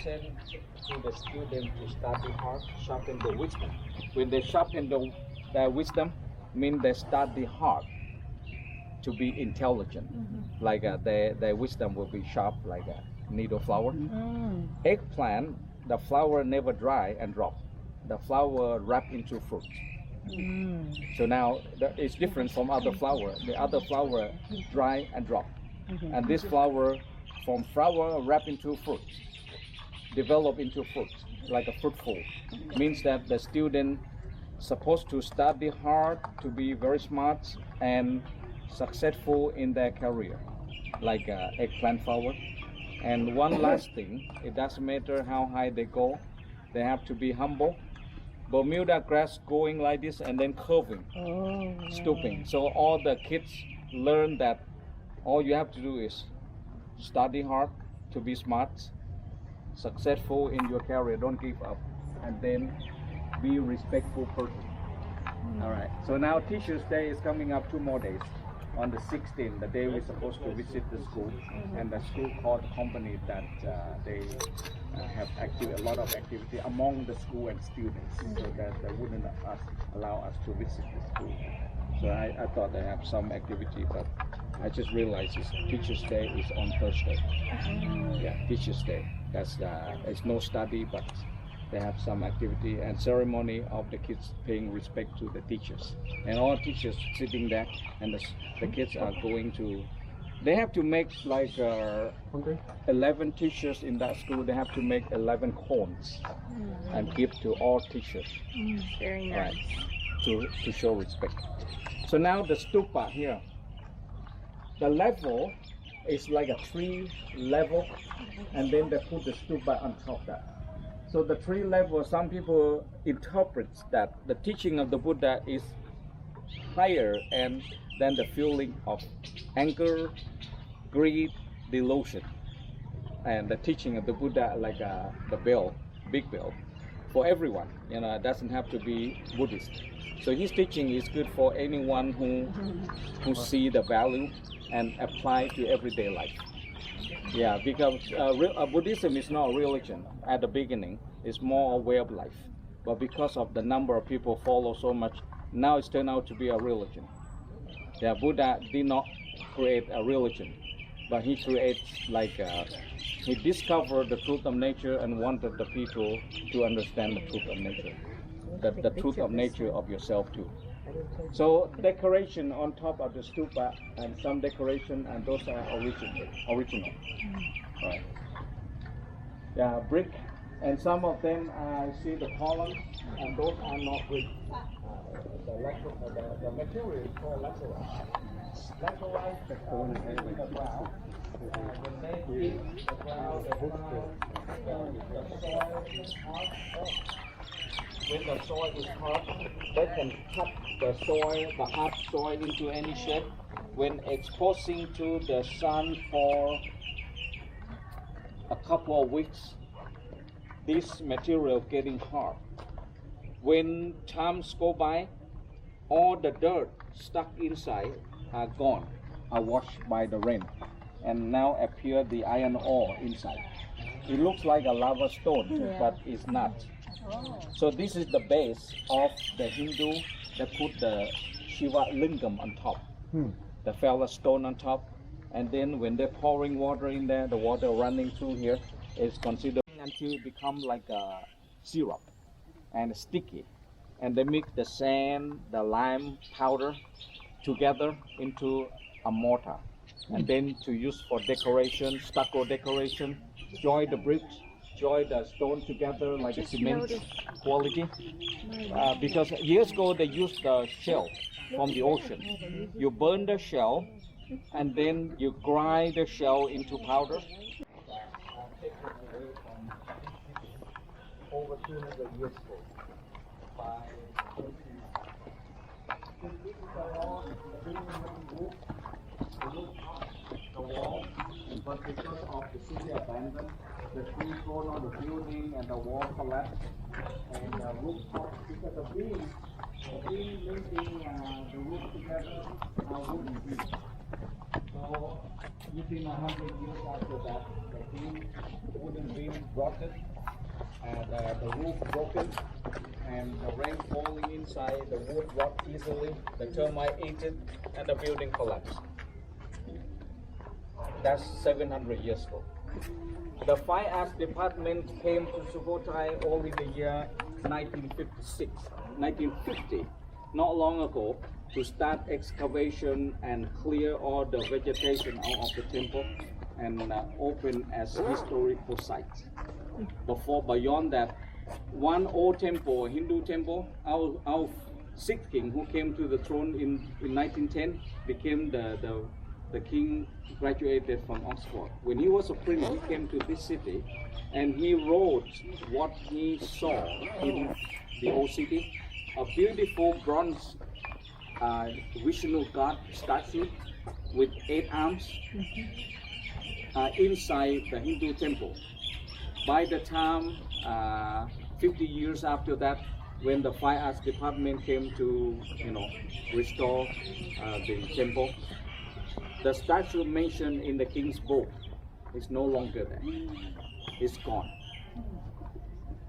motivation to the student to study hard, sharpen the wisdom. When they sharpen the wisdom, mean they study hard to be intelligent. Like their wisdom will be sharp like a needle flower. Eggplant, the flower never dry and drop. The flower wrap into fruit. So now it's different from other flower. The other flower dry and drop. And this flower from flower wrap into fruit, develop into fruit, like a fruitful. Means that the student supposed to study hard to be very smart and successful in their career, like eggplant flower. And one last thing, it doesn't matter how high they go, they have to be humble. Bermuda grass going like this and then curving, stooping. So all the kids learn that all you have to do is study hard to be smart, successful in your career, don't give up, and then be respectful person. All right, so now Teachers Day is coming up 2 more days. On the 16th, the day we're supposed to visit the school, and the school called the company that they have a lot of activity among the school and students, so that they wouldn't allow us to visit the school. So I thought they have some activity, but I just realized Teachers Day is on Thursday. Yeah, Teachers Day. It's no study, but they have some activity and ceremony of the kids paying respect to the teachers. And all teachers sitting there, and the kids are going to, they have to make like 11 teachers in that school. They have to make 11 cones and give to all teachers. Very nice. Right, to show respect. So now the stupa here, the level is like a 3 level, and then they put the stupa on top of that. So the 3 levels, some people interpret that the teaching of the Buddha is higher and than the feeling of anger, greed, delusion. And the teaching of the Buddha like the bell, big bell, for everyone. You know, it doesn't have to be Buddhist. So his teaching is good for anyone who see the value and apply to everyday life. Yeah, because Buddhism is not a religion at the beginning. It's more a way of life. But because of the number of people follow so much, now it's turned out to be a religion. Yeah, Buddha did not create a religion, but he creates like he discovered the truth of nature and wanted the people to understand the truth of nature, the truth of nature of yourself too. So decoration on top of the stupa and some decoration, and those are original. Right. Yeah, brick, and some of them I see the columns, and those are not brick. The material is called laterite. Laterite is in the ground. When they dig the ground, the soil is hard. When the soil is hard, they can cut the soil, the hard soil, into any shape. When exposing to the sun for a couple of weeks, this material getting hard. When times go by, all the dirt stuck inside are gone, are washed by the rain, and now appear the iron ore inside. It looks like a lava stone, but it's not. So this is the base of the Hindu. They put the Shiva Lingam on top, the fella stone on top, and then when they're pouring water in there, the water running through here is considered until it become like a syrup and sticky. And they mix the sand, the lime powder together into a mortar, and then to use for decoration, stucco decoration, join the bricks, join the stone together like a cement quality. Because years ago they used the shell from the ocean. You burn the shell and then you grind the shell into powder. Over 200 years ago by the wall, but because of the city abandoned, the tree thrown on the building and the wall collapsed, and the rooftop, because the beam linking the roof together are wooden beams. So within 100 years after that, the wooden beam rotted, and the roof broken, and the rain falling inside, the wood rot easily, the termite ate it, and the building collapsed. That's 700 years ago. The Fine Arts Department came to Sukhothai only the year 1956, 1950, not long ago, to start excavation and clear all the vegetation out of the temple and open as historical sites. Beyond that, one old temple, Hindu temple, our sixth king who came to the throne in 1910 became the king, graduated from Oxford. When he was a prince, he came to this city and he wrote what he saw in the old city, a beautiful bronze Vishnu god statue with 8 arms inside the Hindu temple. By the time 50 years after that, when the Fine Arts Department came to restore the temple, the statue mentioned in the king's book is no longer there. It's gone.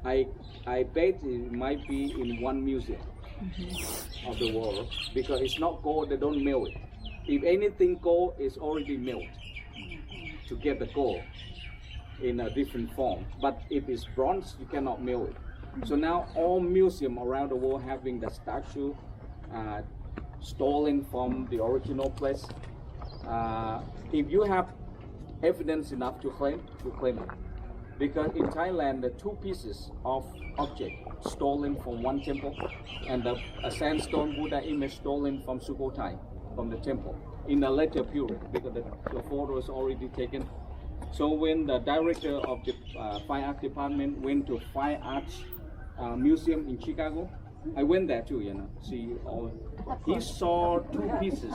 I bet it might be in one museum of the world, because it's not gold, they don't melt it. If anything gold, it's already melted to get the gold in a different form. But if it's bronze, you cannot melt it. So now all museums around the world having the statue stolen from the original place. If you have evidence enough to claim it. Because in Thailand, the 2 pieces of object stolen from one temple and a sandstone Buddha image stolen from Sukhothai, from the temple, in a later period, because the photo is already taken. So when the director of the Fine Art Department went to Fine Arts Museum in Chicago, I went there too, see all. He saw 2 pieces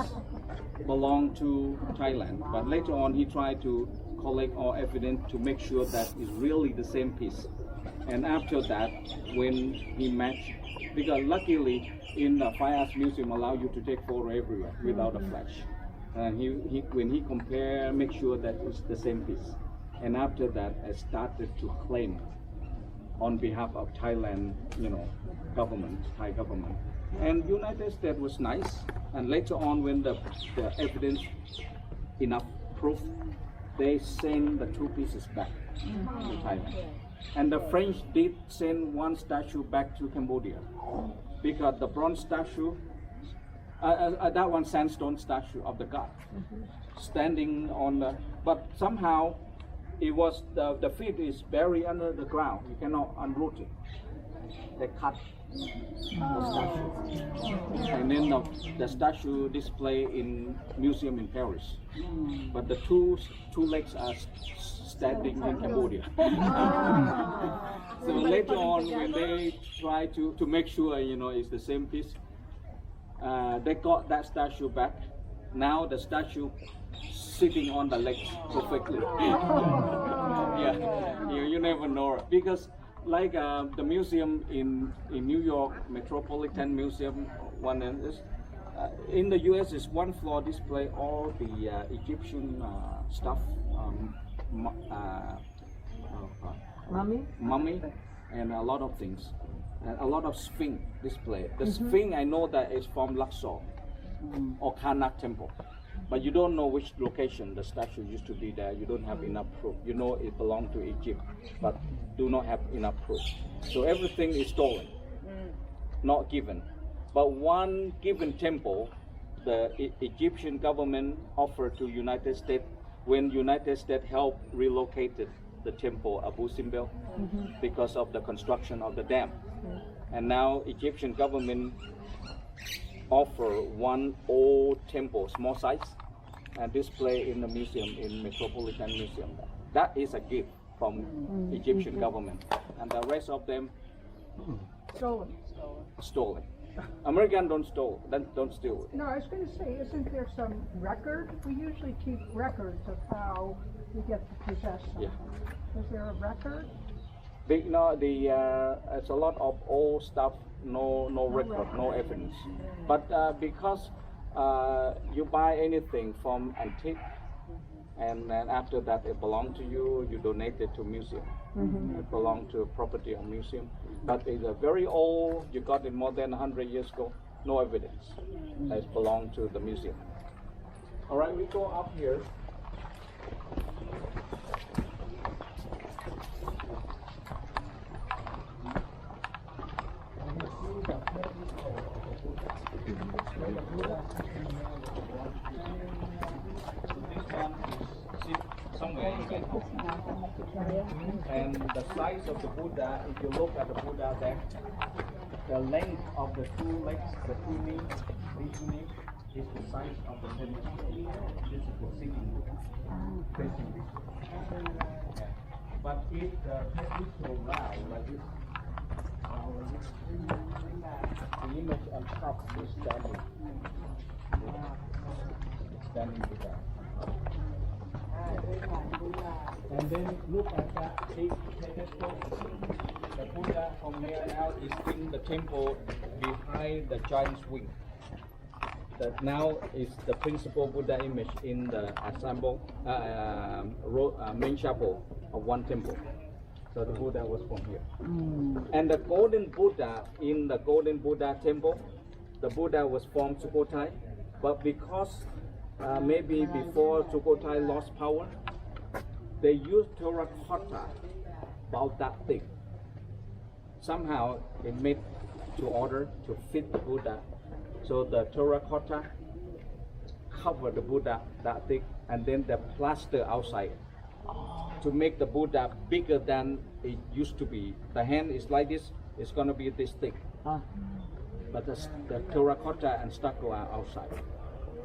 belong to Thailand, but later on he tried to collect all evidence to make sure that it's really the same piece. And after that, when he matched, because luckily in the Fine Arts Museum allow you to take photo everywhere without a flash. And when he compare, make sure that it's the same piece. And after that, I started to claim on behalf of Thailand, government, Thai government. And United States was nice. And later on, when the evidence enough proof, they send the 2 pieces back to Thailand. And the French did send 1 statue back to Cambodia, because the bronze statue, that one sandstone statue of the god, standing on the, but somehow it was the feet is buried under the ground. You cannot unroot it. They cut the statue, and then the statue display in museum in Paris. But the two legs are standing in Cambodia. So later on, when they try to make sure it's the same piece, they got that statue back. Now the statue sitting on the legs perfectly. Yeah, you never know, because like the museum in New York, Metropolitan Museum, one is in the US is 1 floor display all the Egyptian stuff, mummy, and a lot of things, and a lot of Sphinx display. The Sphinx, I know that is from Luxor or Karnak temple, but you don't know which location the statue used to be there. You don't have enough proof. You know it belonged to Egypt, but do not have enough proof. So everything is stolen, not given. But one given temple, the Egyptian government offered to United States when United States helped relocated the temple Abu Simbel because of the construction of the dam. And now Egyptian government offer 1 old temple, small size, and display in the museum, in Metropolitan Museum. That is a gift from Egyptian government, and the rest of them stolen. American don't steal it. No, I was going to say, isn't there some record? We usually keep records of how we get to possess something. Yeah. Is there a record? It's a lot of old stuff, no record, no evidence. But because you buy anything from antique, and then after that it belonged to you. You donate it to museum. It belonged to property of museum, but it's a very old. You got it more than 100 years ago. No evidence that it belonged to the museum. All right, we go up here. Somewhere in Bangkok. And the size of the Buddha, if you look at the Buddha there, the length of the two legs, the two knees, these two knees, is the size of the tennis. This is for sitting, facing this. Okay. But if the head is so round like this, the image on top is standing. Standing Buddha. And then look at that pedestal. The Buddha from here now is in the temple behind the giant's wing. That now is the principal Buddha image in the main chapel of one temple. So the Buddha was from here. And the golden Buddha in the golden Buddha temple, the Buddha was from Sukhothai, but because maybe before Sukhothai lost power, they used terracotta about that thick. Somehow it made to order to fit the Buddha. So the terracotta covered the Buddha that thick, and then the plaster outside to make the Buddha bigger than it used to be. The hand is like this, it's going to be this thick. But the terracotta and stucco are outside.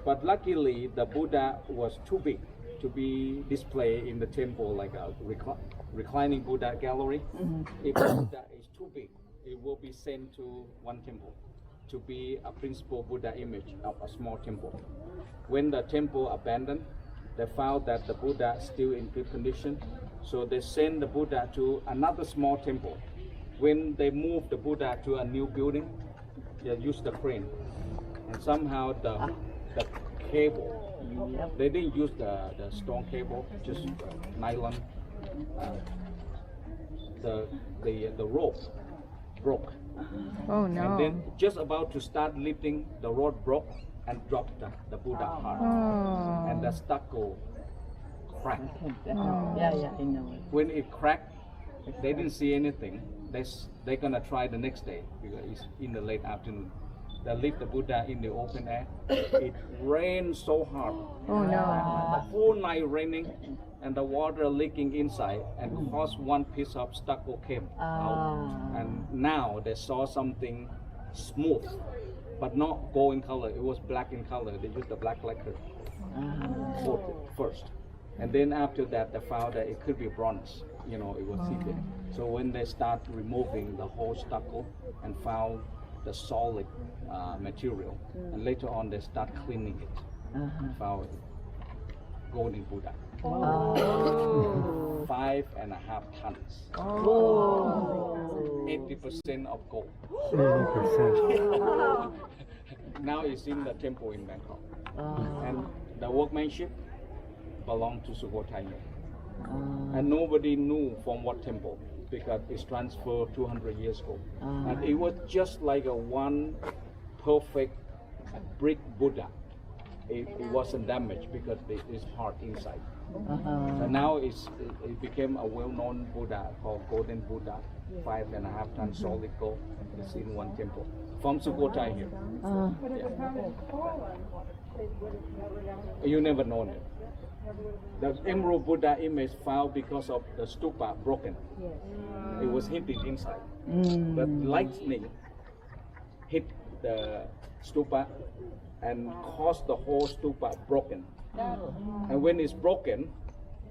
But luckily, the Buddha was too big to be displayed in the temple like a reclining Buddha gallery. If the Buddha is too big, it will be sent to one temple to be a principal Buddha image of a small temple. When the temple abandoned, they found that the Buddha is still in good condition, so they sent the Buddha to another small temple. When they moved the Buddha to a new building, they used the crane, and somehow the cable, they didn't use the strong cable, just nylon. The rope broke. Oh no. And then just about to start lifting, the rod broke and dropped the Buddha heart. And the stucco cracked. Yeah, I know. When it cracked, they didn't see anything. They're gonna try the next day because it's in the late afternoon. They leave the Buddha in the open air. It rained so hard. Oh no. The whole night raining, and the water leaking inside, and caused one piece of stucco came out. And now they saw something smooth, but not gold in color. It was black in color. They used the black lacquer first, and then after that, they found that it could be bronze. You know, it was heated. So when they start removing the whole stucco and found the solid material, and later on they start cleaning it. Found golden Buddha. 5.5 tons. 80% of gold. 80%. Now it's in the temple in Bangkok. And the workmanship belonged to Sukhothai. And nobody knew from what temple, because it's transferred 200 years ago. And it was just like a one perfect brick Buddha. It wasn't damaged because it's hard inside. And now it became a well-known Buddha called Golden Buddha, 5.5 tons solid gold. It's in one temple from Sukhothai here. But if it hadn't fallen, it would have never known. You never known it. The Emerald Buddha image found because of the stupa broken. It was hidden inside. But lightning hit the stupa and caused the whole stupa broken. And when it's broken,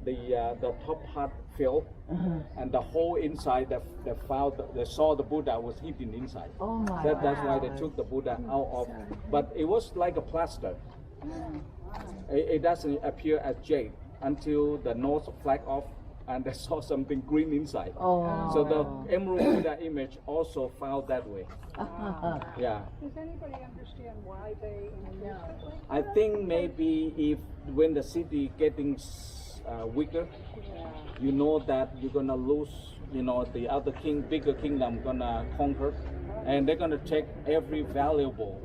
the top part fell, and the whole inside they saw the Buddha was hidden inside. That's why they took the Buddha out of. But it was like a plaster. It doesn't appear as jade until the nose flag off. and they saw something green inside. Oh. So the Emerald Buddha image also found that way. Yeah. Does anybody understand why they increased it? I think maybe if when the city getting weaker, you know that you're gonna lose, you know, the other bigger kingdom gonna conquer, and they're gonna take every valuable.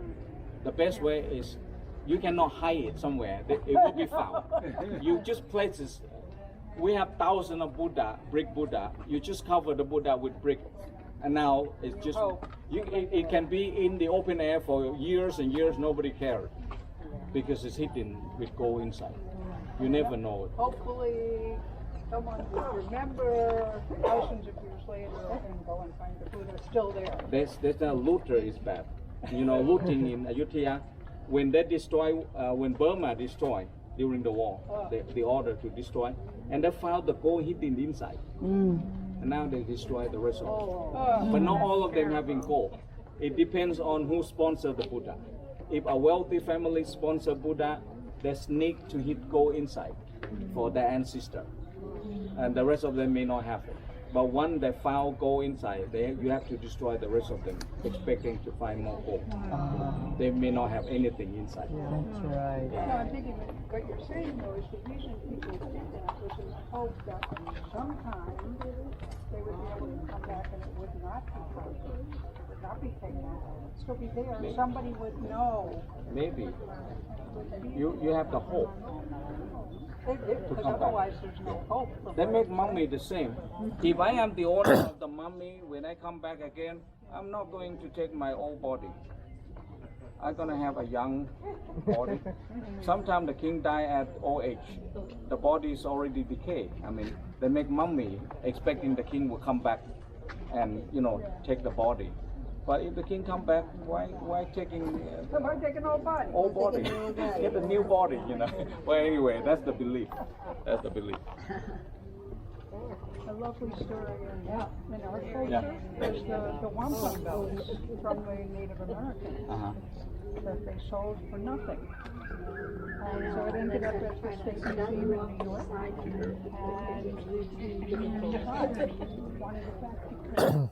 The best way is you cannot hide it somewhere. It will be found. You just places. We have thousands of brick Buddha. You just cover the Buddha with brick, and now it's just it can be in the open air for years and years. Nobody cares because it's hidden with gold inside. You never know it. Hopefully, someone will remember thousands of years later and go and find the Buddha still there. There's a looter is bad. You know, looting in Ayutthaya, when they destroy, when Burma destroyed during the war, the order to destroy, and they found the gold hidden inside. And now they destroy the rest of it. But not all of them having gold. It depends on who sponsors the Buddha. If a wealthy family sponsor Buddha, they sneak to hit gold inside for their ancestor, and the rest of them may not have it. But when they found gold inside, you have to destroy the rest of them, expecting to find more gold. They may not have anything inside. That's right. No, I'm thinking what you're saying though is the reason people did that was in the hope that sometime they would be able to come back and it would not be conquered, it would not be taken out, it would still be there, and somebody would know. Maybe you have the hope. Because otherwise there's no hope. They make mummy the same. If I am the owner of the mummy, when I come back again, I'm not going to take my old body. I'm gonna have a young body. Sometimes the king die at old age. The body is already decayed. I mean, they make mummy expecting the king will come back and, you know, take the body. But if the king come back, why taking Somebody taking old body. old body? Get a new body, you know. Well, anyway, that's the belief. That's the belief. A lovely story in our culture is the wampum boots from the Native Americans that they sold for nothing. And so it ended up at the State Museum in New York. And wanted it back because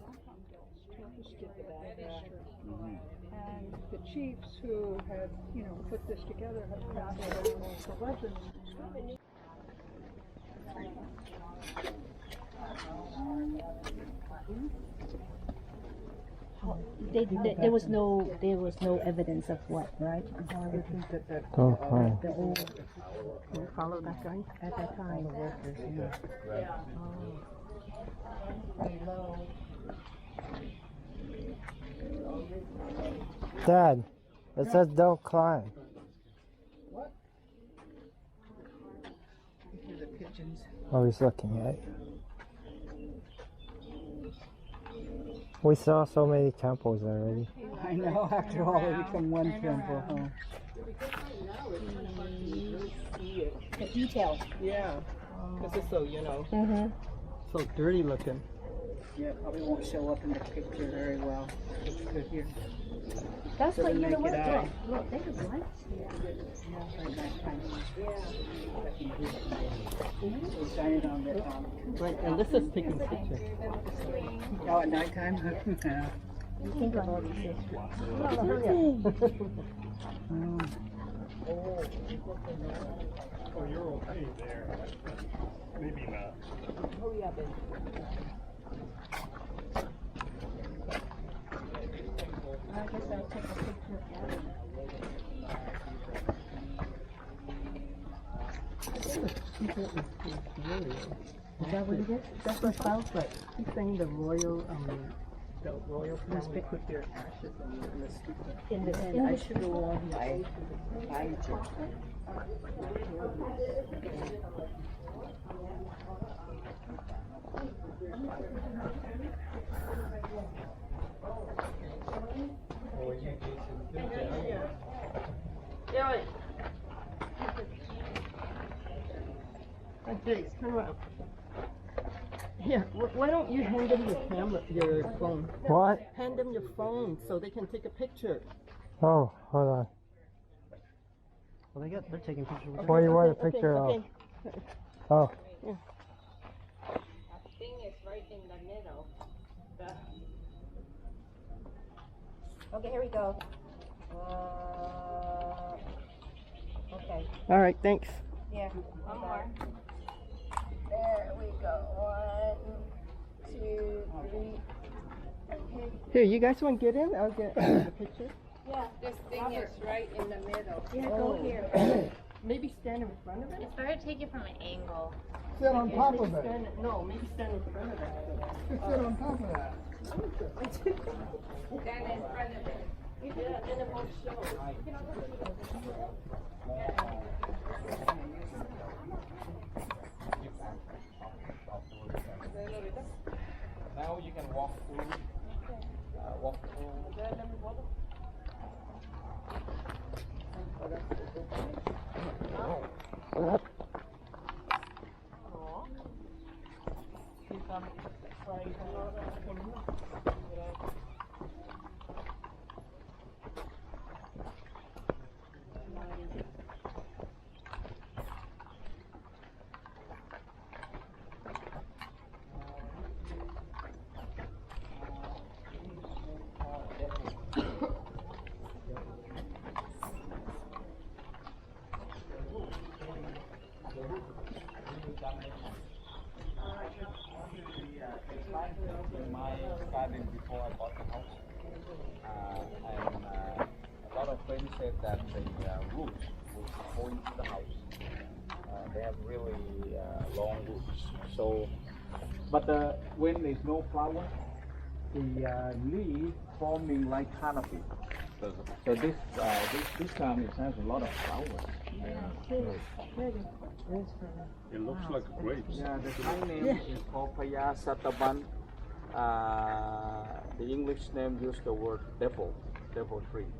and the chiefs who had, you know, put this together had found it for legends. There was no evidence of what, right? Follow that guy at that time. Dad, it says don't climb. What? The pigeons. Oh, he's looking at it. We saw so many temples already. I know, after all, we become one temple, huh? The detail. Yeah, because it's so, you know, so dirty looking. Yeah, probably won't show up in the picture very well. It's good here. That's what you know make what? it out. Look, they have lights here. Right, and this is taking pictures. Oh, at nighttime? You can go on these. Oh, you're okay there. Maybe not. Hurry up, baby. I guess I'll take a picture of that. Is that what it is? That's what sounds like. He's saying the royal must be put their ashes in the In I the should go on by Egypt. Jace, turn around. Here, why don't you hand them your camera, your phone? What? Hand them your phone so they can take a picture. Oh, hold on. Well, they're taking pictures. What do you want a picture of? Oh. Yeah. Okay, here we go. Okay. All right, thanks. Yeah. One more. There we go. 1, 2, 3. Okay. Here, you guys want to get in? I'll get the picture. Yeah. This thing is right in the middle. Yeah, go here. Maybe stand in front of it. It's better to take it from an angle. Sit on top of it. No, maybe stand in front of it. Sit on top of that. Stand in front of it. Yeah, then it won't show. Now you can walk through. Walk through. In my garden before I bought the house, and a lot of friends said that the roots would go into the house. They have really long roots. So, but when there's no flower, the leaf forming like canopy. So this time it has a lot of flowers. It looks like grapes. Yeah, the Thai name is called Paya Sataban. The English name used the word devil tree.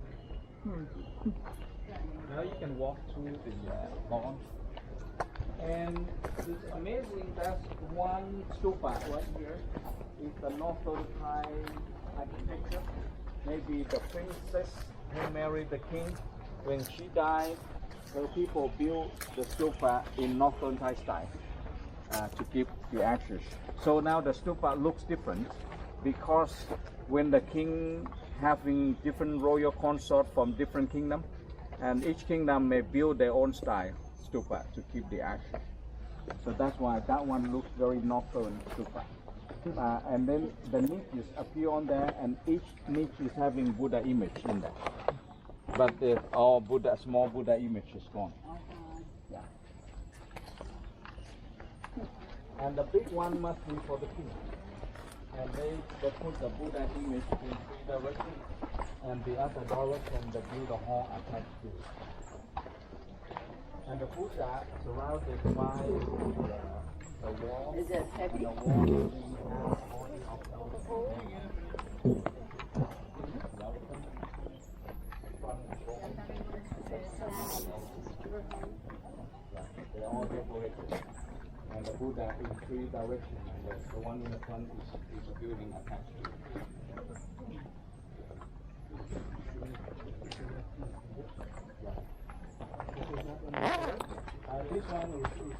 Now you can walk through the lawn. And it's amazing, that's one stupa right here. It's the Northern Thai architecture. Maybe the princess who married the king, when she died, the people built the stupa in Northern Thai style to keep the ashes. So now the stupa looks different because when the king having different royal consort from different kingdom, and each kingdom may build their own style stupa to keep the ashes. So that's why that one looks very Northern stupa. And then the niches appear on there, and each niche is having Buddha image in there. But the all Buddha, small Buddha image is gone. Yeah. And the big one must be for the king. And they put the Buddha image in 3 directions, and the other direction they build a hall attached to it. And the Buddha surrounded by the wall. Is it heavy? The wall they are all decorated. And the Buddha in 3 directions. And the one in the front is a building attached to it. This one is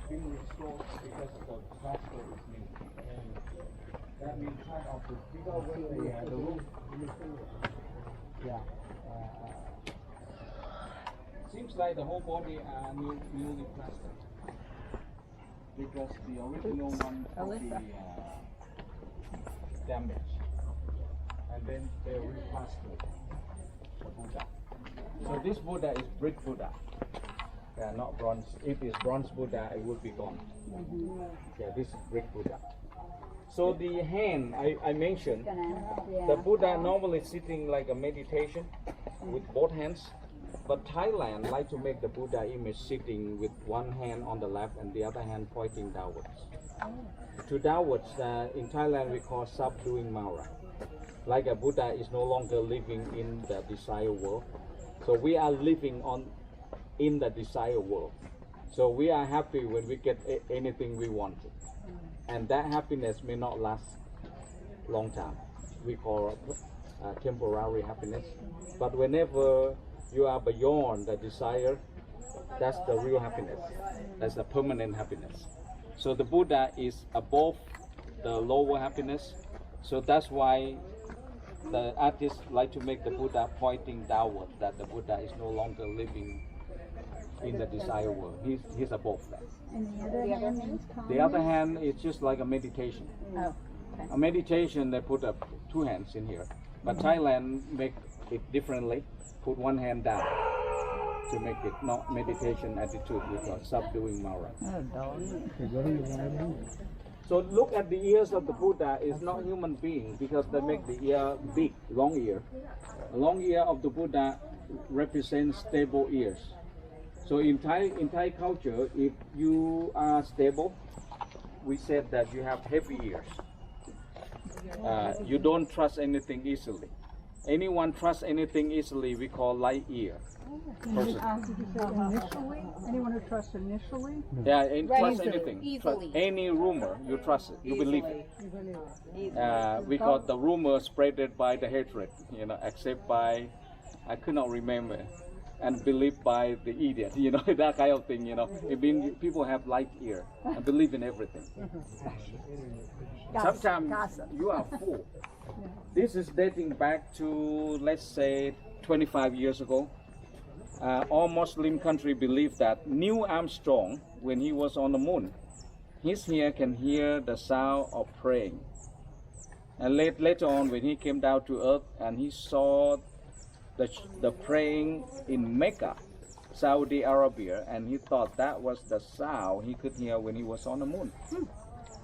being restored because the plaster is new. And that means part of the bigger way the roof. Yeah. Seems like the whole body are newly plastered. Because the original one could be damaged. And then they replastered the Buddha. So this Buddha is brick Buddha. Yeah, not bronze. If it's bronze Buddha, it would be gone. Yeah, this is brick Buddha. So the hand I mentioned, the Buddha normally sitting like a meditation with both hands. But Thailand like to make the Buddha image sitting with one hand on the left and the other hand pointing downwards. To downwards, in Thailand we call subduing Mara. Like a Buddha is no longer living in the desire world. So we are living in the desire world. So we are happy when we get anything we want. And that happiness may not last long time. We call temporary happiness. But whenever you are beyond the desire, that's the real happiness. That's the permanent happiness. So the Buddha is above the lower happiness. So that's why the artists like to make the Buddha pointing downward, that the Buddha is no longer living in the desire world. He's above that. And the other hand is The other hand is just like a meditation. Oh, A meditation, they put up two hands in here. But Thailand make it differently. Put one hand down to make it not meditation attitude because subduing Mara. So look at the ears of the Buddha is not human being because they make the ear big, long ear. A long ear of the Buddha represents stable ears. So in Thai culture, if you are stable, we said that you have heavy ears. You don't trust anything easily. Anyone trusts anything easily, we call light ear person. initially, anyone who trusts initially, Yeah, and trust Easily. anything. Easily. Trust any rumor, you trust it, you believe it. We got the rumor spreaded by the hatred, except by, I could not remember, and believed by the idiot, that kind of thing, It means people have light ear and believe in everything. Sometimes you are fool. This is dating back to, let's say, 25 years ago. All Muslim countries believe that Neil Armstrong, when he was on the moon, his ear can hear the sound of praying. And later on, when he came down to earth and he saw the praying in Mecca, Saudi Arabia, and he thought that was the sound he could hear when he was on the moon.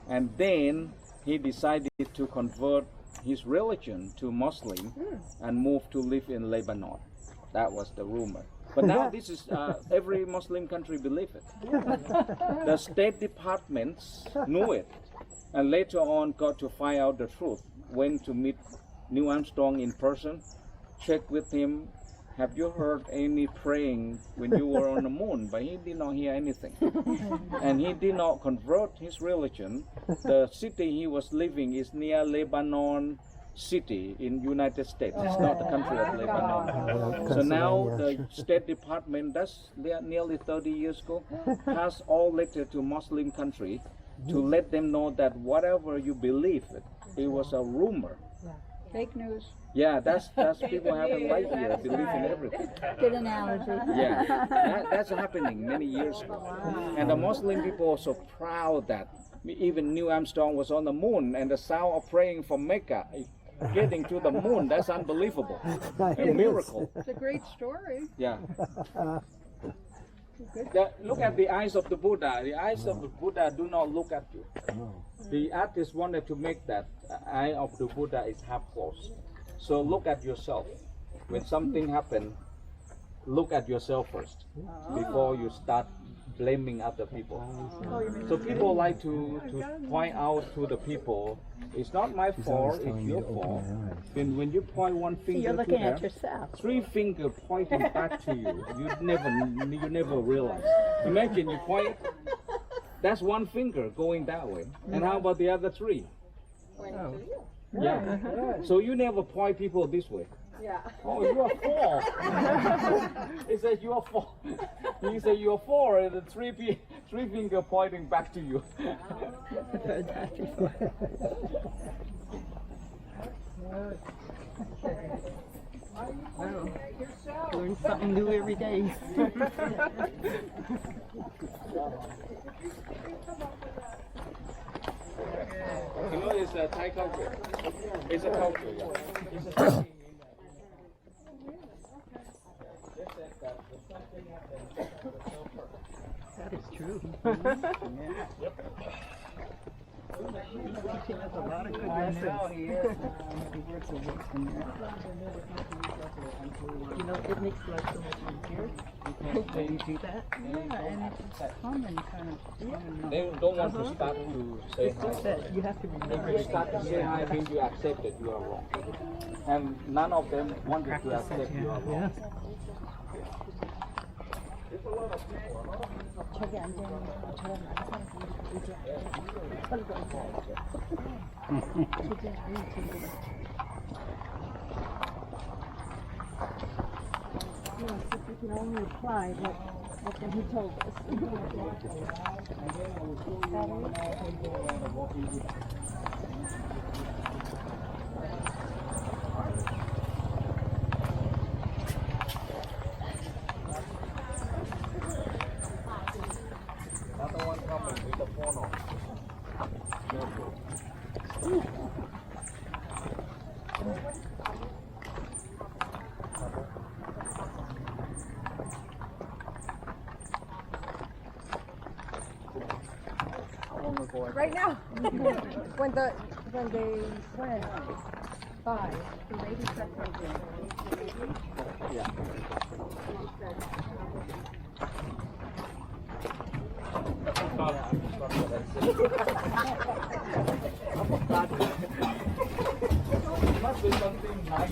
And then he decided to convert his religion to Muslim and move to live in Lebanon. That was the rumor. But now this is, every Muslim country believe it. The State Departments knew it, and later on got to find out the truth. Went to meet Neil Armstrong in person, checked with him, have you heard any praying when you were on the moon? But he did not hear anything. And he did not convert his religion. The city he was living is near Lebanon City in United States. It's not the country of Lebanon. So now the State Department, that's nearly 30 years ago, has all letter to Muslim country to let them know that whatever you believe, it was a rumor. fake news. Yeah, that's people have a light ear, believe in everything. Good analogy. Yeah, that's happening many years ago. And the Muslim people are so proud that even Neil Armstrong was on the moon, and the sound of praying from Mecca, getting to the moon, that's unbelievable. A miracle. It's a great story. Yeah. Look at the eyes of the Buddha. The eyes of the Buddha do not look at you. The artist wanted to make that eye of the Buddha is half closed. So look at yourself. When something happens, look at yourself first before you start blaming other people. So people like to point out to the people, it's not my fault, it's your fault. When you point one finger You're looking to at them, yourself. 3 fingers pointing back to you, you never realize. Imagine you point, that's 1 finger going that way. And how about the other 3? Yeah. So you never point people this way. Yeah. Oh, you are 4. He says you are 4. He said you are 4, and the 3 finger pointing back to you. Learn something new every day. You know, it's a Thai culture. It's a culture. Yeah. It's a That is true. Teaching us a lot of good lessons. You know, it makes life so much easier when you do that. Yeah, and it's common kind of. They don't want to start to say It's just hi. that you have to remember If you start to say hi, means you accept that you are wrong. And none of them wanted to accept you are wrong. 저기 앉아있는 저런 많은 사람들이 이제 설거지 저기 아니 저기 Yes, if you can only apply what he told us. Right now. when they went by, the lady said something. Yeah. Must be something nice.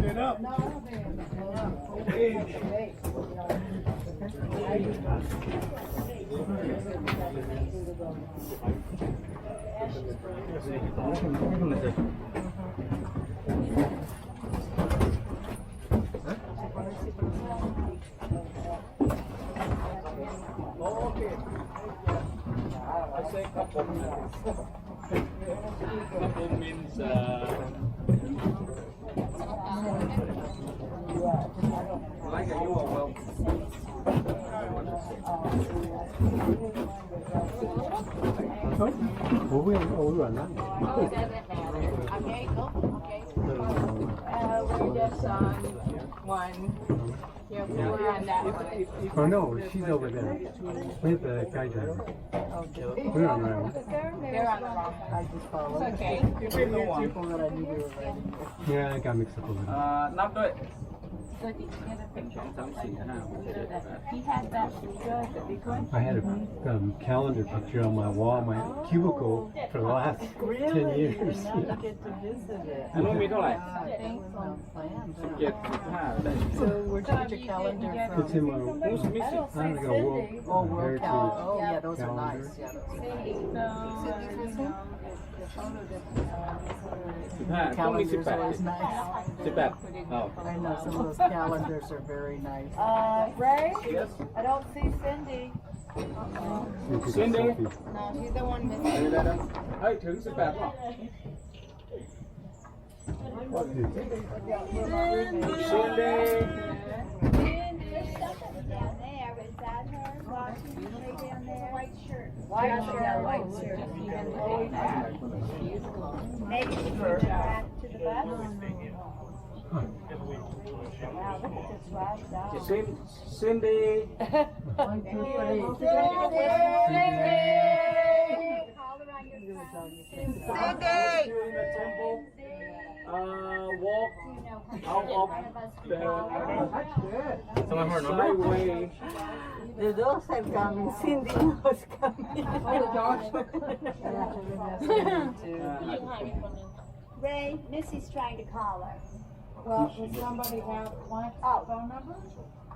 Get up. Okay. I say couple. Couple means like you are well. 오후에 왔나? Okay, go. Okay. We're just on one. Yeah, we were on that one. Oh no, she's over there with the guy driver. We're on our own. They're on the wrong. I just followed. It's okay. People that I knew we were ready. Yeah, I got mixed up a little. นับด้วย So did you get a picture? 2 3 4 5 6 7 8 He had that good, the big one. I had a calendar picture on my wall, my cubicle, for the last 10 years. Now you get to visit it. อันนู้นมีเท่าไหร่ No plans. 7 15ได้ So where'd you get your calendar It's from? in my, Who's missing? I don't know, world Oh, World heritage Calendar. Oh, yeah, those are calendar. nice. Yeah, those are nice. 15ต้องมี Calendars always 18 nice. 18อ้าว I know some of those calendars are very nice. Ray, yes I don't see Cindy. You took a Cindy? selfie. No, she's the one เดี๋ยว missing. เดี๋ยวเฮ้ยถึง18ป่ะ Cindy Down there, is that her? Watching way down there? White shirt. White shirt. White shirt. Maybe she moved back to the bus. Wow, look at this rag doll. Cindy 1, 2, 3. Collar on your front. you're in the temple walk out of the sideway The dogs have come. Cindy was coming. Ray, Missy's trying to call her. Well, does somebody have one phone number?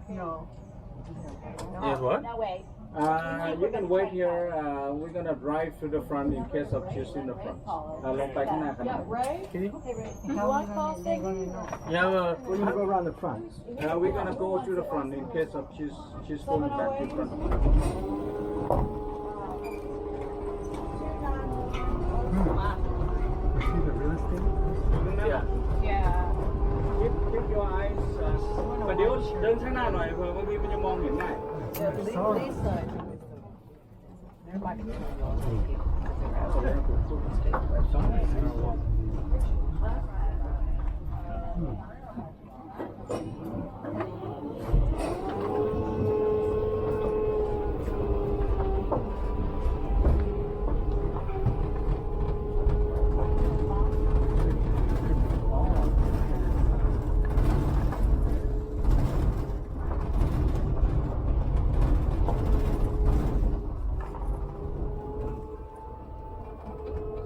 No. Yes, what? No, wait. You can wait here. We're gonna drive to the front in case of she's in the front. ลงไปข้างหน้ากัน Ray? You want to call Cindy? Yeah, We're gonna go around the front. we're gonna go to the front in case of she's going back to front. You see the real estate? Yeah. Keep your eyes. ประเดี๋ยวเดินข้างหน้าหน่อยเผื่อบางทีมันจะมองเห็นง่าย Yeah, these side. There might be some of yours.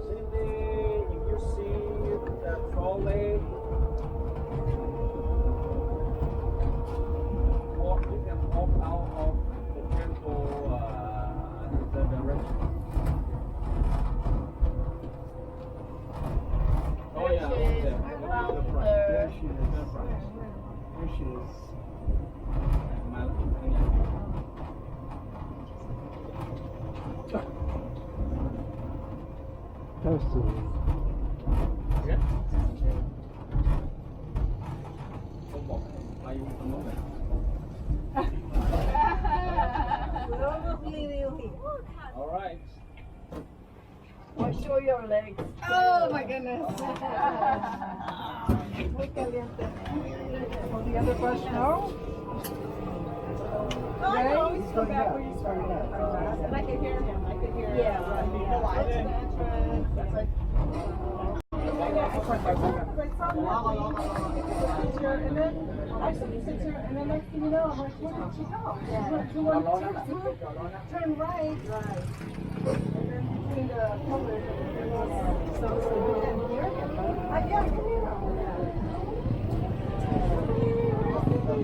Cindy, if you see that trolley, you can walk out of the temple the direction. Oh yeah, over there. To the front. There she is. To the front. There she is. มาแล้วข้างหน้า Close to it. Yeah. ผมบอกไปตรงโน้นเลย All right. I'll show your legs. Oh my goodness. Muy caliente. Will the other bus know? Ray? He's going back where you started. And I could hear him. I could hear him. Yeah. The lights, the entrance. That's like, And then I said, he sits here, and then next thing you know, I'm like, where did she go? She went to turn right. And then between the pillars, there was so we didn't hear him. Yeah, I can hear him.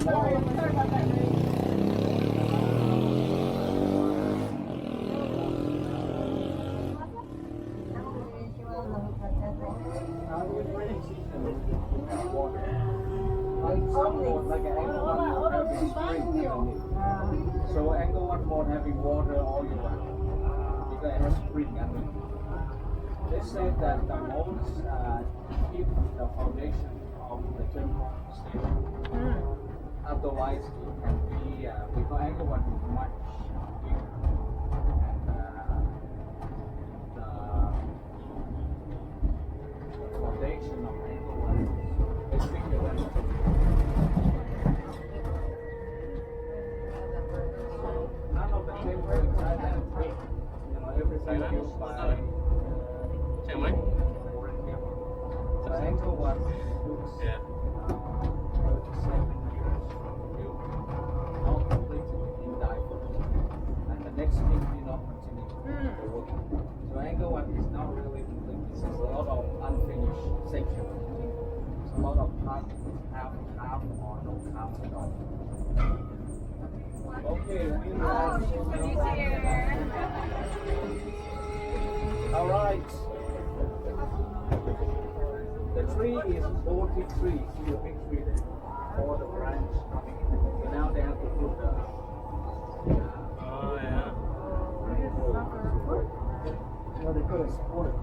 Sorry about that, Ray. Like an angle one mode having spring underneath. So angle one mode having water all year round. Because it has spring underneath. They say that the modes keep the foundation of the temple stable. Otherwise, it can be because angle one is much bigger. And the foundation of angle one is bigger than the temple. None of the temple in Thailand is big. You know, everything used by. So angle one looks 37 years built, not completed in diapers. And the next thing did not continue the work. So angle one is not really complete. This is a lot of unfinished section. It's a lot of parts half or no half at all. Okay, we all right. The tree is 43, see the big tree there, or the branch coming in. So now they have to put the No, they put a support.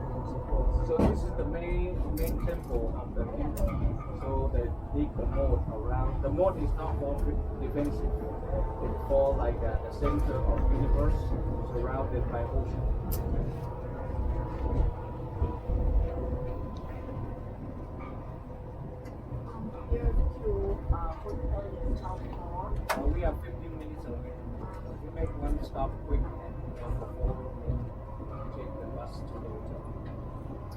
so this is the main temple of the kingdom. So they dig the moat around. The moat is not for defensive. It's for like the center of the universe, surrounded by ocean. We are 15 minutes away. We make one stop quick and before we take the bus to the hotel.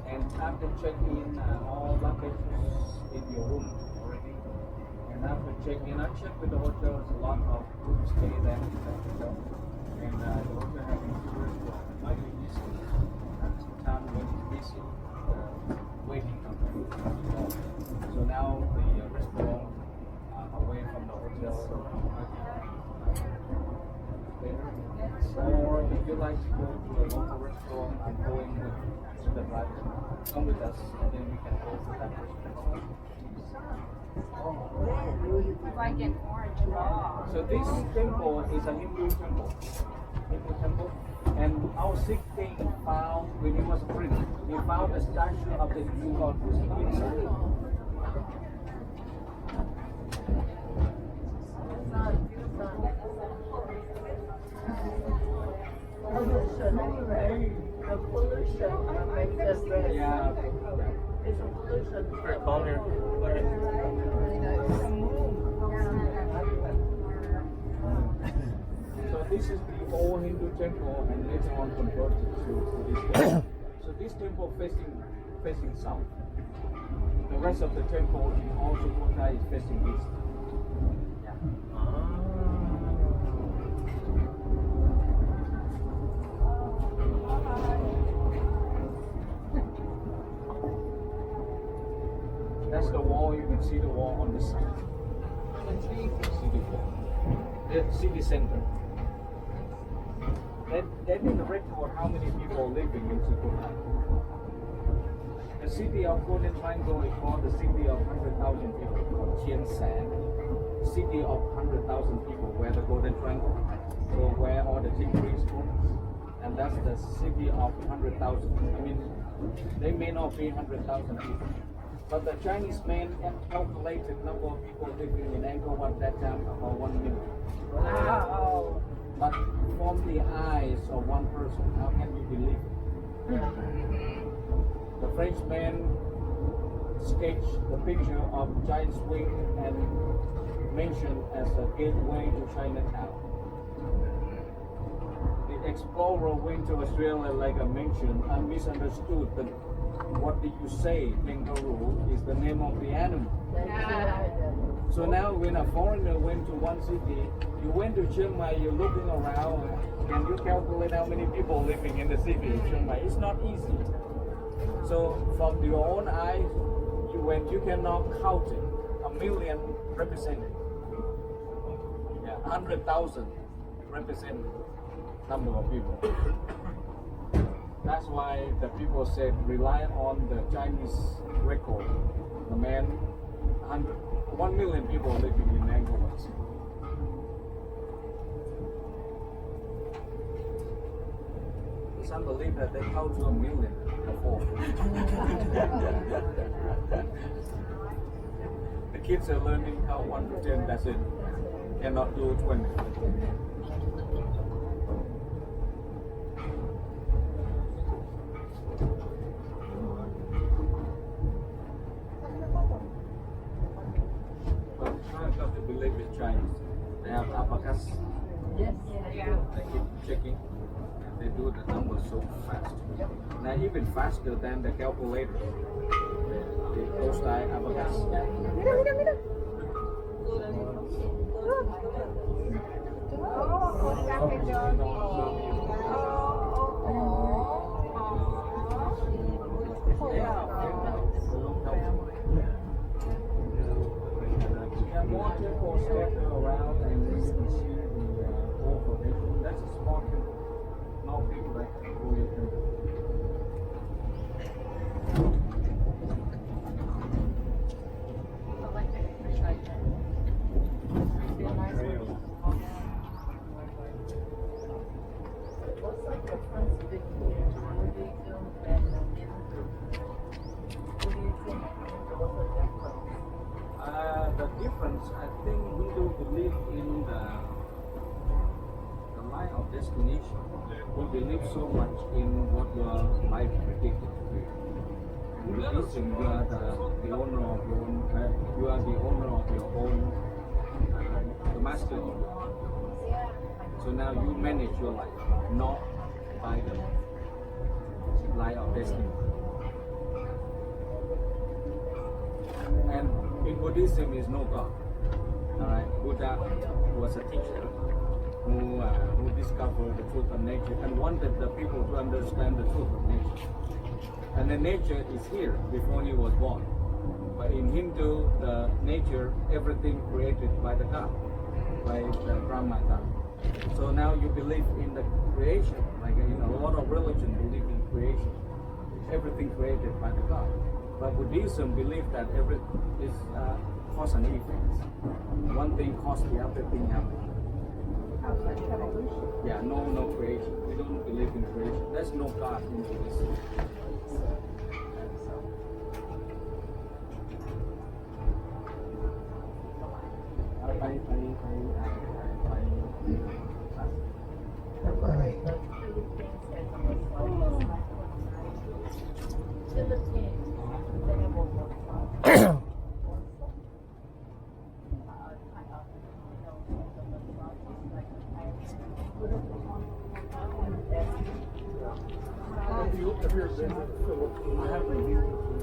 And after check-in, all luggage is in your room already. And after check-in, I checked with the hotel. There's a lot of room stay there in the hotel. And the hotel having tours might be busy. Sometimes when it's busy, waiting on the hotel. So now the restaurant away from the hotel. Or if you like to go to a local restaurant, I'm going with the driver. Come with us, and then we can go to that restaurant. if I get orange raw. So this temple is a Hindu temple. Hindu temple. And our Sikh king found, when he was a prince, he found a statue of the Hindu god inside. Yeah. Very calm here. So this is the old Hindu temple and later on converted to this temple. So this temple facing south. The rest of the temple in all Sukhothai is facing east. That's the wall. You can see the wall on the side. You can see the wall. The city center. They did the record how many people living in Sukhothai. The city of Golden Triangle is called the city of 100,000 people, called Chien San. City of 100,000 people, where the Golden Triangle, so where all the tea trees grow. And that's the city of 100,000. I mean, they may not be 100,000 people. But the Chinese men calculated number of people living in Angkor Wat that time about 1 million. Wow. But from the eyes of one person, how can you believe it? The Frenchman sketched the picture of giant's wing and mentioned as a gateway to Chinatown. The explorer went to Australia like I mentioned and misunderstood that what did you say, kangaroo is the name of the animal. So now when a foreigner went to one city, you went to Chiang Mai, you're looking around, can you calculate how many people living in the city of Chiang Mai? It's not easy. So from your own eyes, when you cannot count it, 1 million represented. Yeah, 100,000 represent number of people. That's why the people said rely on the Chinese record. The man, 1 million people living in Angkor. It's unbelievable that they count to 1 million before. The kids are learning count 1 to 10, that's it. Cannot do 20. But China got to believe in Chinese. They have abacus. Yes. They keep checking. They do the numbers so fast. Now even faster than the calculator. Those die abacus. More people scatter around and you can see the whole formation. That's a small thing. No big like who you can. The difference, I think Hindu believe in the line of destination. We believe so much in what your life predicted to be. In Buddhism, you are the owner of your own. You are the owner of your own. The master of your own. So now you manage your life, not by the line of destiny. And in Buddhism is no God. Alright, Buddha was a teacher who discovered the truth of nature and wanted the people to understand the truth of nature. And the nature is here before he was born. But in Hindu, the nature, everything created by the God, by the Brahma God. So now you believe in the creation, like a lot of religion believe in creation. Everything created by the God. But Buddhism believes that everything is cause and effect. One thing causes the other thing happen. Yeah, no creation. We don't believe in creation. There's no God in Buddhism.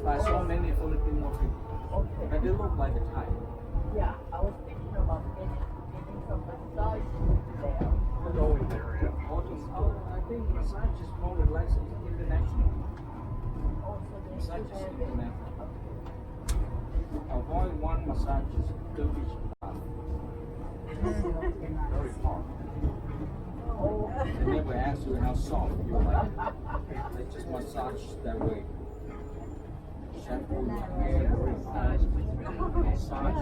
I saw many Filipino people, and they look like a Thai. Yeah, I was thinking about getting some massage there. Going there, yeah. I think massage is more relaxing international. Massage is international. Avoid one massage is 30 baht. Very hard. They never ask you how soft you like it. They just massage that way. Shampoo your hair, very fast. Massage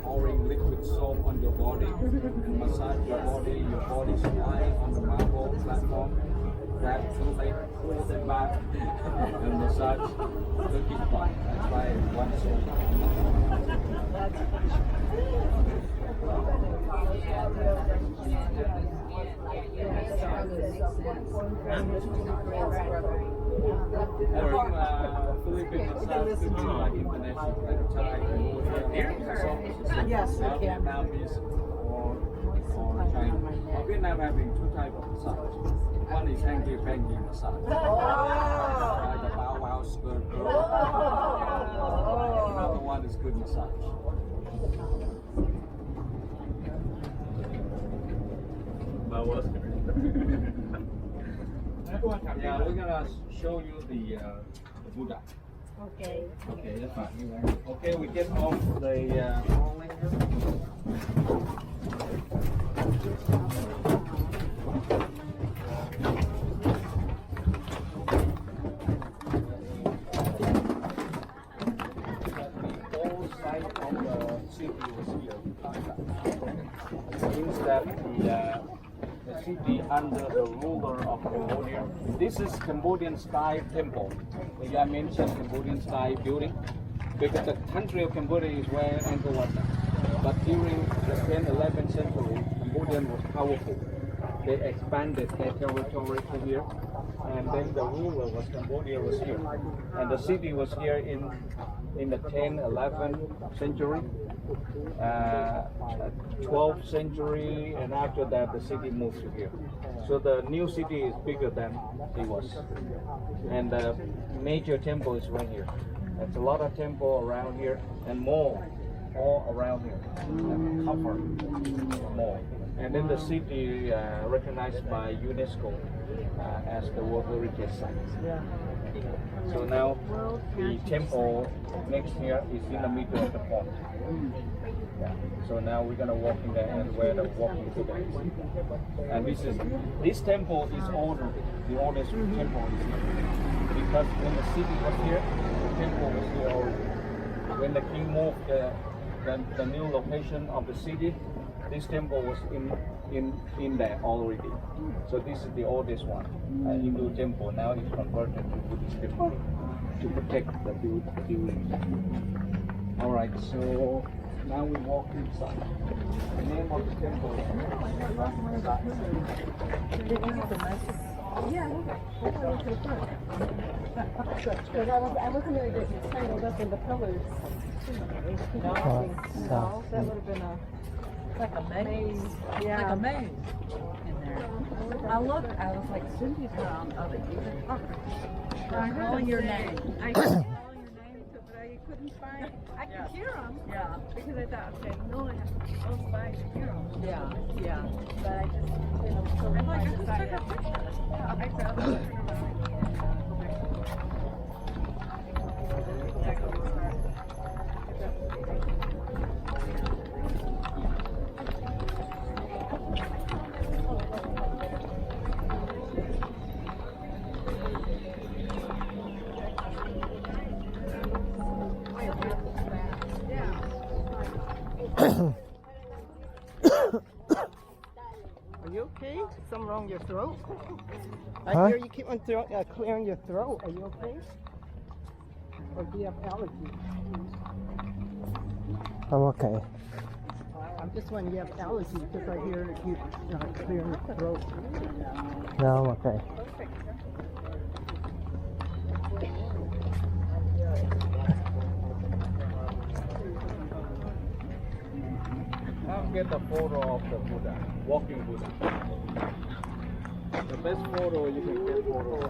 pouring liquid soap on your body and massage your body. Your body's lying on the marble platform. Grab something, pull them bath and massage cooking pot. That's why one soul. Philippine massage cooking like international like Thai, Yes, we can. Vietnamese or China. Vietnam having two types of massage. One is hanky-panky massage. Like a bow wow skirt. Another one is good massage. Yeah, we're gonna show you the Buddha. Okay. Okay, that's fine. Okay, we get off the rolling here. Means that the city under the ruler of Cambodia. This is Cambodian style temple. I mentioned Cambodian style building because the country of Cambodia is where Angkor Wat. But during the 10th, 11th century, Cambodian was powerful. They expanded their territory to here, and then the ruler was Cambodia was here, and the city was here in the 10th, 11th century. 12th century, and after that the city moved to here. So the new city is bigger than it was, and the major temple is right here. There's a lot of temple around here and more all around here, and cover more. And then the city recognized by UNESCO as the World Heritage Site. So now the temple next here is in the middle of the pond. Yeah. So now we're gonna walk in there and where the walking today. And this temple is older. The oldest temple is here. Because when the city was here, the temple was here already. When the king moved the new location of the city, this temple was in there already. So this is the oldest one, Hindu temple. Now it's converted to Buddhist temple to protect the building. All right, so now we walk inside. The name of the temple is Because I wasn't really getting tangled up in the pillars. No, that would have been like a maze. Yeah. Like a maze in there. I looked, I was like, Cindy's not on other even. I Call your name. I could call your name, but I couldn't find. I could hear them. Yeah. Because I thought, okay, no, I have to be close by to hear them. Yeah, yeah. But I just, so I'm like, I I just took decided. a picture. Yeah, I found it. Are you okay? Something wrong with your throat? I Huh? hear you keep on clearing your throat. Are you okay? Or do you have allergies? I'm okay. I'm just wondering, you have allergies because I hear you keep clearing your throat. No, I'm okay. Now get a photo of the Buddha, walking Buddha. The best photo you can get photo of.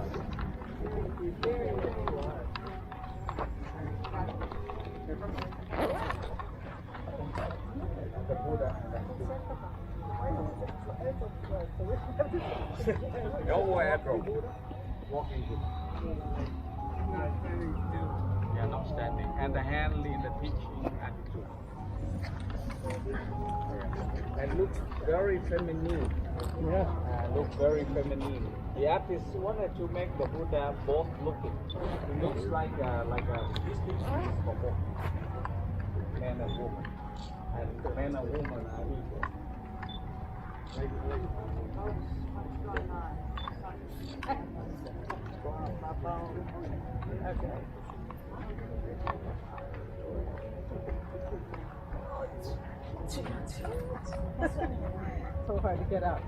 The Buddha. No airdrop. Walking Buddha. Yeah, not standing. And the hand in the teaching attitude. And looks very feminine. Yeah. Looks very feminine. The artist wanted to make the Buddha both looking. It looks like a Disney for both man and woman. And man and woman are equal. Okay. So hard to get up.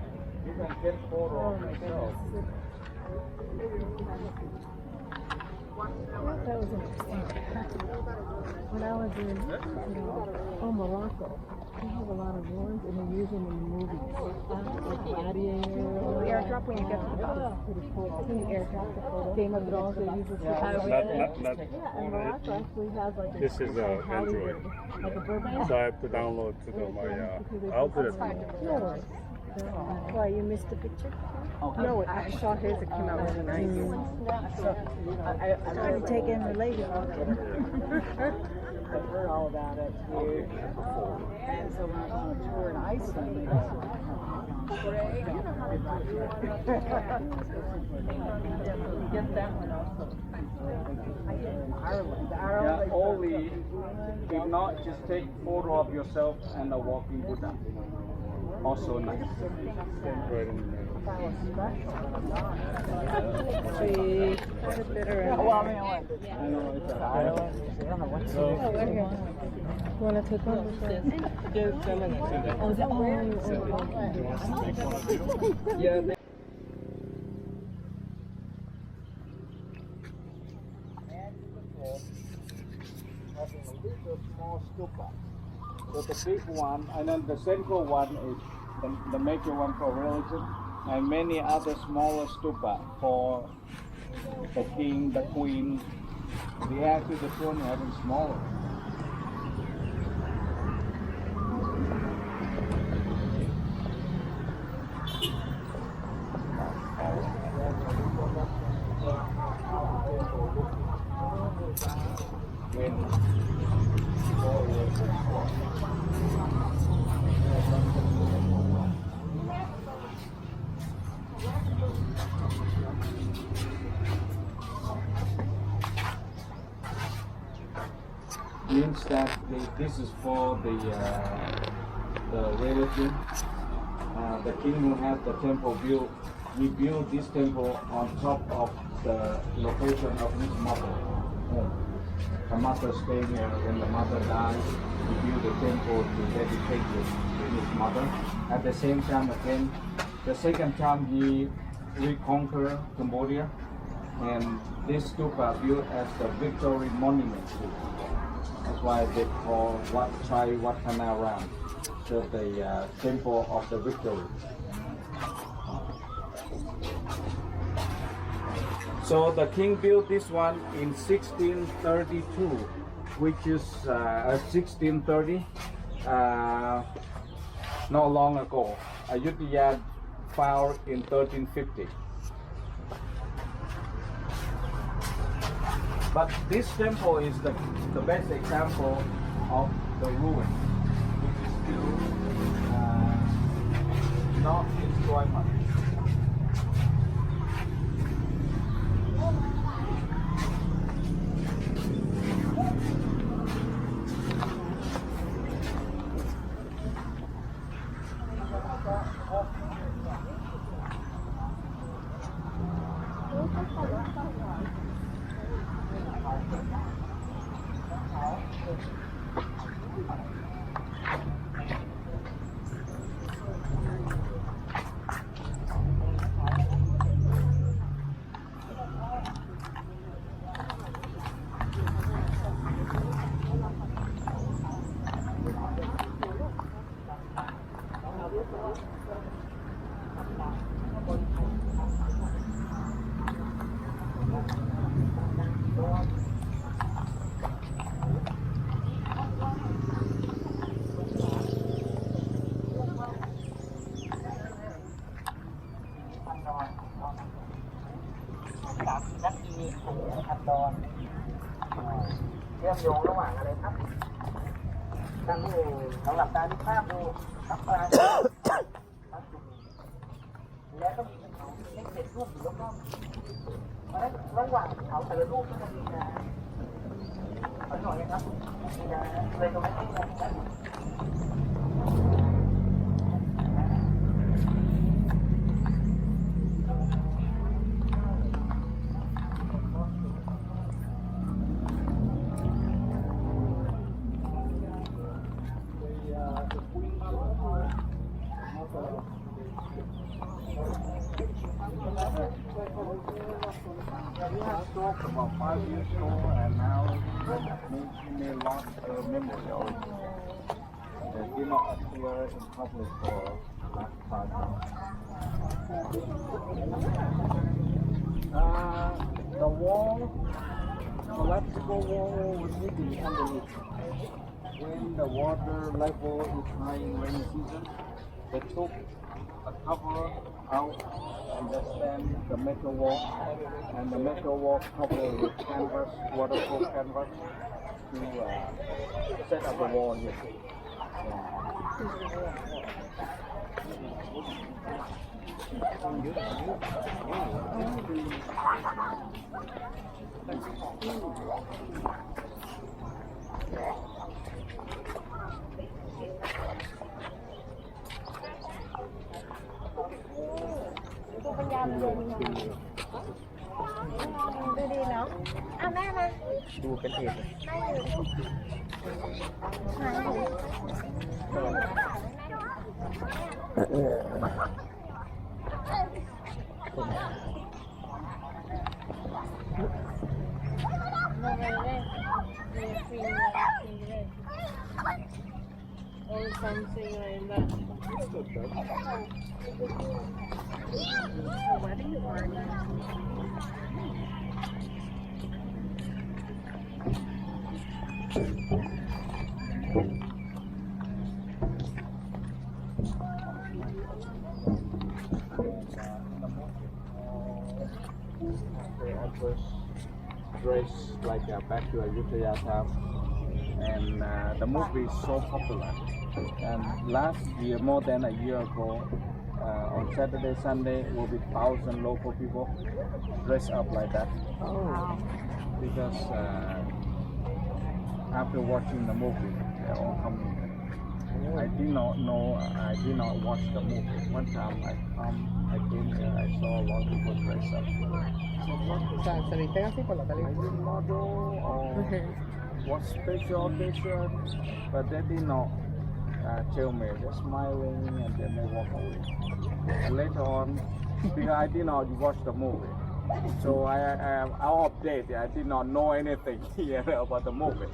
You can get photo Oh of my yourself. goodness. That was interesting. When I was in Morocco, they have a lot of ones and they use them in the movies. Like Gladiator. Airdrop when you get to the top. Pretty cool. Can you airdrop the photo? Game of Thrones, they use this. Not, Yeah, and Morocco actually has like a this is Android. like a Burbank. So I have to download to my, I'll do it. No worries. Why, you missed the picture? No, I saw his, it came out really nice. So, I Trying to take in the lady. I've heard all about it here. And so when I was on a tour in Iceland, get that one also. Ireland. Yeah, only if not, just take photo of yourself and a walking Buddha. Also nice. Right in the middle. See, want to take one? Just a minute. Oh, that one. Yeah. Small stupa. So the big one, and then the central one is the major one for religion, and many other smaller stupa for the king, the queen. The actually the throne is even smaller. Means that this is for the religion. The king who has the temple built, he built this temple on top of the location of his mother. The mother stayed here. When the mother died, he built a temple to dedicate it to his mother. At the same time, again, the second time he reconquered Cambodia, and this stupa built as the victory monument. That's why they call Wat Chai Watanaram, so the temple of the victory. So the king built this one in 1632, which is 1630, not long ago. Ayutthaya found in 1350. But this temple is the best example of the ruin, which is still not destroyed much. stroke about 5 years ago, and now he may lost memory already. They did not appear in public for last 5 years. The wall, the electrical wall was hidden underneath. When the water level is high in rainy season, they took a cover out and they stand the metal wall, and the metal wall covered with canvas, waterproof canvas, to set up the wall here. Or something like that. A wedding party. The empress dress like back to Ayutthaya time, and the movie is so popular. And last year, more than a year ago, on Saturday, Sunday, will be 1,000 local people dressed up like that. Because after watching the movie, they're all coming. I did not know, I did not watch the movie. One time I came here, I saw a lot of people dressed up. O sea, se visten así por la I película. didn't know what special occasion, but they did not tell me. They're smiling and then they walk away. And later on, because I did not watch the movie, so I out of date. I did not know anything here about the movie,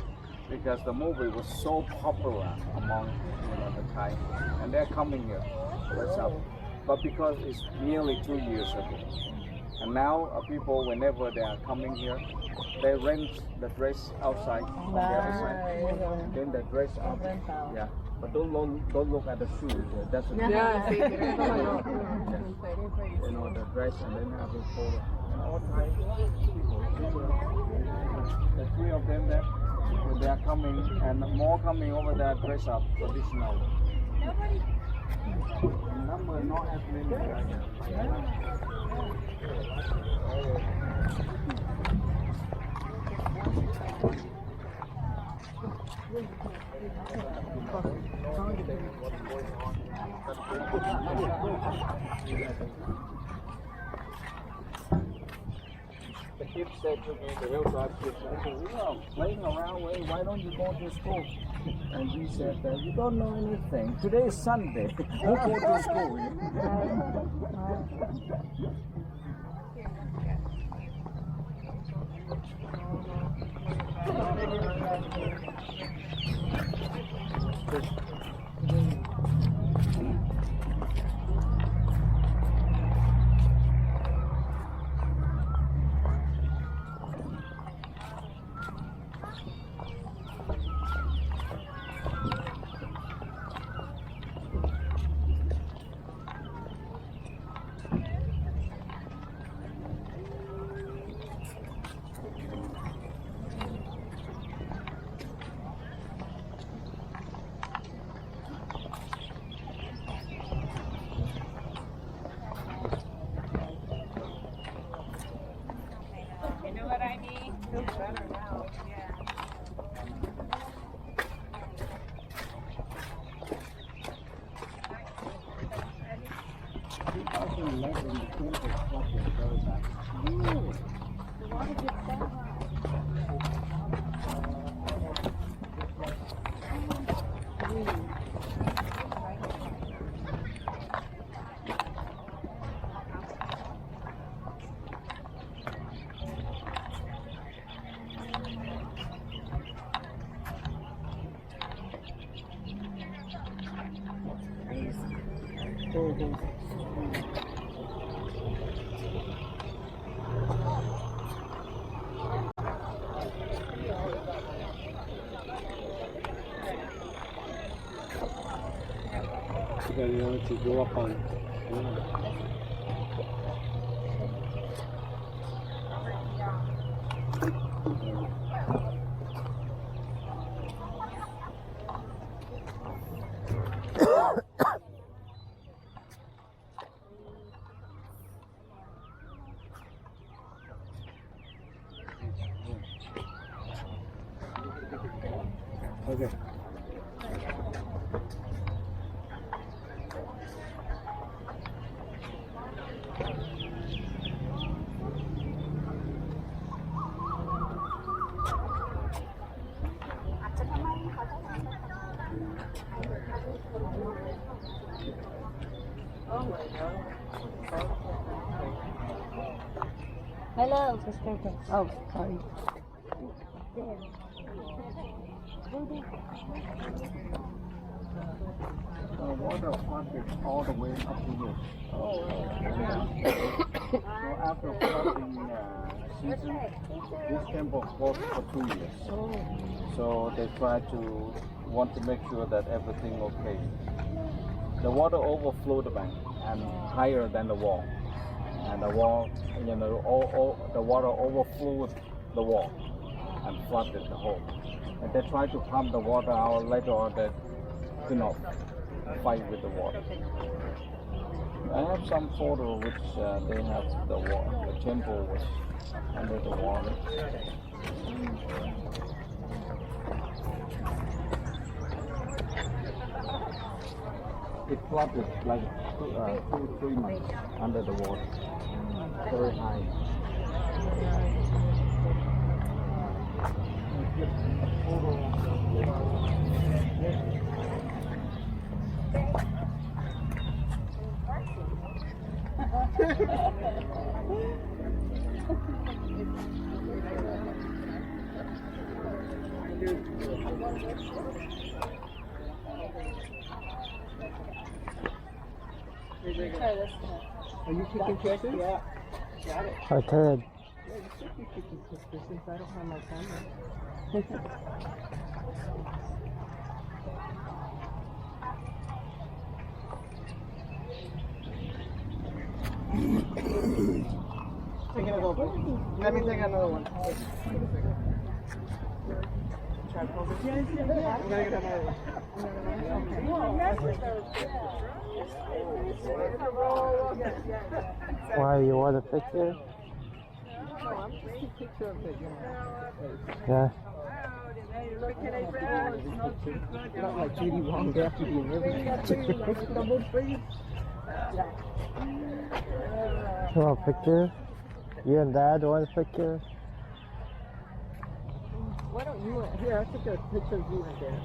because the movie was so popular among the Thai, and they're coming here. Dress up. But because it's nearly 2 years ago, and now people, whenever they are coming here, they rent the dress outside on the other side. Then they dress up. Yeah, but don't look at the shoes. That's the Ya, sí, tienes que tomarlo. you know, the dress, and then have a photo. And all Thai people. The 3 of them there, they are coming, and more coming over there dress up traditional. Number not as many right now. The kids said to me, the real drive kids, I said, we are playing around, why don't you go to school? And he said, you don't know anything. Today is Sunday. Who go to school? Then you want to go up on. Okay. Hello, sister. Oh, sorry. The water flooded all the way up to here. So after flooding season, this temple closed for 2 years. So they try to want to make sure that everything okay. The water overflowed the bank and higher than the wall, and the wall, all the water overflowed the wall and flooded the hole. And they tried to pump the water out later on. That could not fight with the water. I have some photo which they have the temple was under the water. It flooded like 2-3 months under the water, very high. Are you taking pictures? Yeah. Got it. I could. Yeah, you should be taking pictures since I don't have my camera. Taking it over. Let me take another one. Try to hold it. I'm gonna get another one. Why, you want a picture? No, I'm just taking a picture of it, Yeah. Not like Judy Wong, they have to be in everything. You want a picture? You and Dad want a picture? Why don't you, here, I took a picture of you and Dad.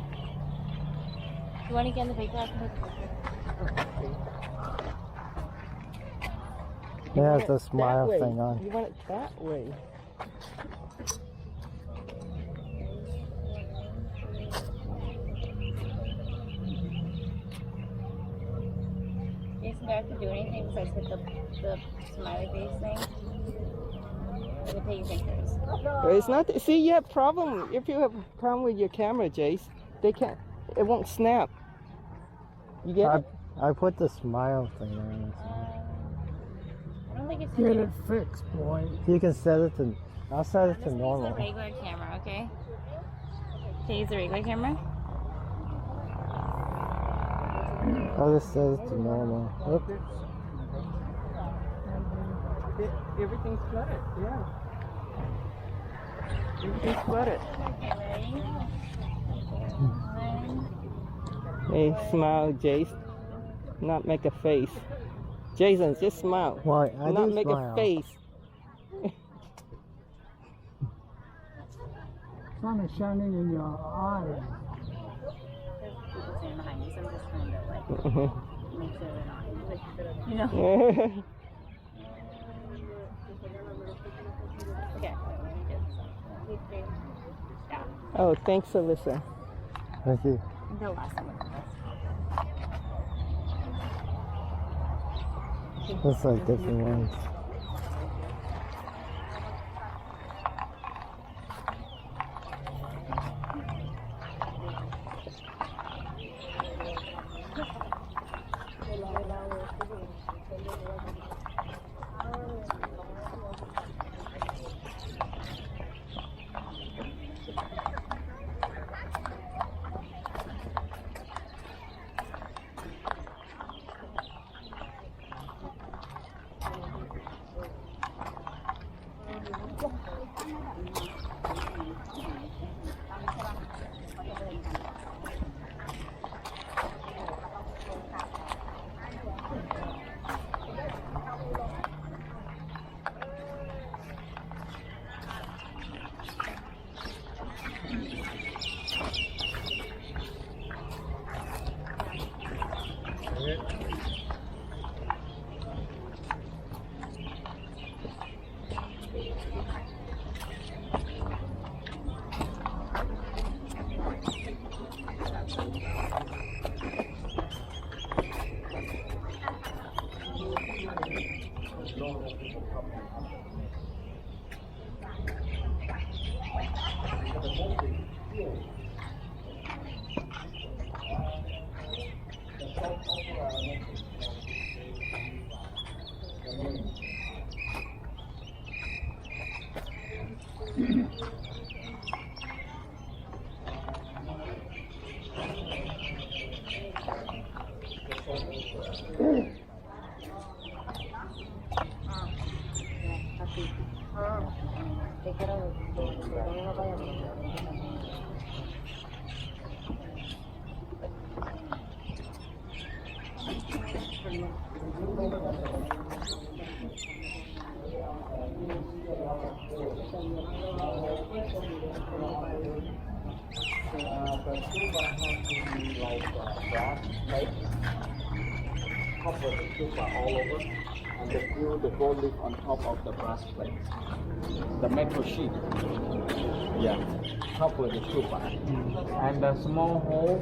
You want to get in the picture? I can take the picture. It has the smile That way. thing on. You want it that way. Jason, do I have to do anything besides hit the smiley face thing? Let me take pictures. It's not, see, you have problem, if you have a problem with your camera, Jace, they can't, it won't snap. You get it? I put the smile thing on. I don't think it's Get it fixed, boy. You can set it to, I'll set it to Use a normal. regular camera, okay? Can you use the regular camera? I'll just set it to normal. Oop. Everything's flooded, yeah. Everything's flooded. Okay, ready? Hey, smile, Jace. Not make a face. Jason, just smile. Why? I Not do make smile. a face. Sun is shining in your eyes. People standing behind you, so I'm just trying to like make sure they're not, you know? Okay, let me get 2, 3, down. Oh, thanks, Alyssa. Thank you. The last one. Looks like different ones. The stupa has to be like brass plate, cover the stupa all over, and they glue the gold leaf on top of the brass plate. The metal sheet, yeah, cover the stupa, and a small hole,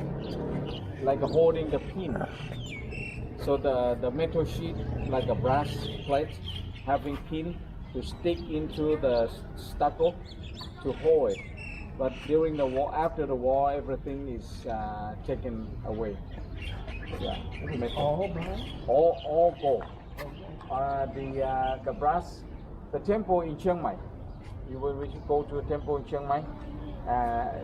like holding the pin. So the metal sheet, like a brass plate, having pin to stick into the stucco to hold it. But during the war, after the war, everything is taken away. Yeah, all gold. The brass, the temple in Chiang Mai. You will go to a temple in Chiang Mai,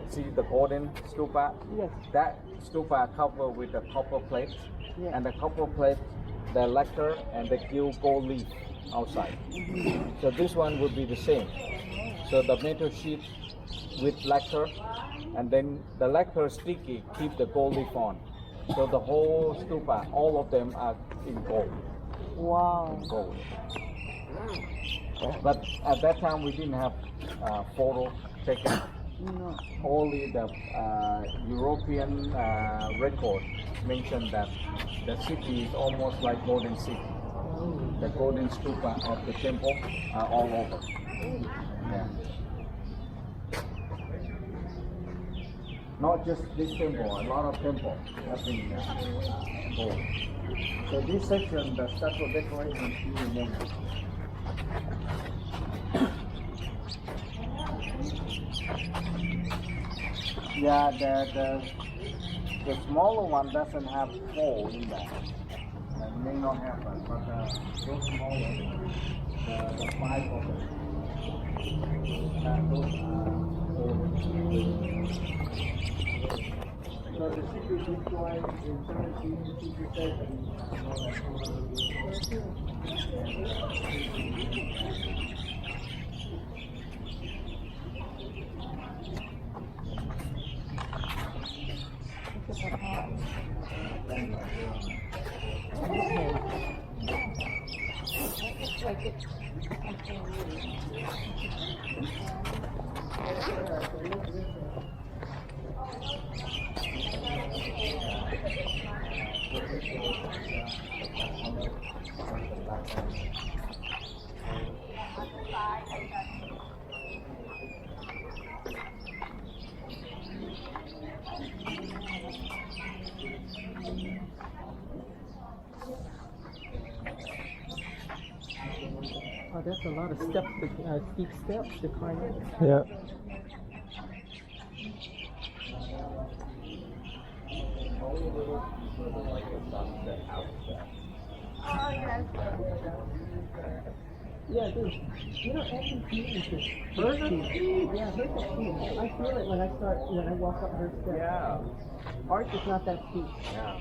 see the golden stupa. Yes. That stupa covered with a copper plate, Yes. and the copper plate, the lacquer and the gilt gold leaf outside. So this one would be the same. So the metal sheet with lacquer, and then the lacquer sticky keep the gold leaf on. So the whole stupa, all of them are in gold. Wow. Gold. But at that time we didn't have photo taken. No. Only the European record mentioned that the city is almost like golden city. The golden stupa of the temple are all over. Yeah. Not just this temple, a lot of temples have been gold. So this section, the stucco decoration still remains. Yeah, the smaller one doesn't have hole in that. It may not have that, but those smaller, the 5 of them, those are holes. So the city destroyed in 1757. a lot of steps, steep steps to climb up. Yeah. Yeah, dude. You know, every feet is just burger feet. Yeah, hers is steep. I feel it when I walk up her steps. Yeah. Ours is not that steep. Yeah.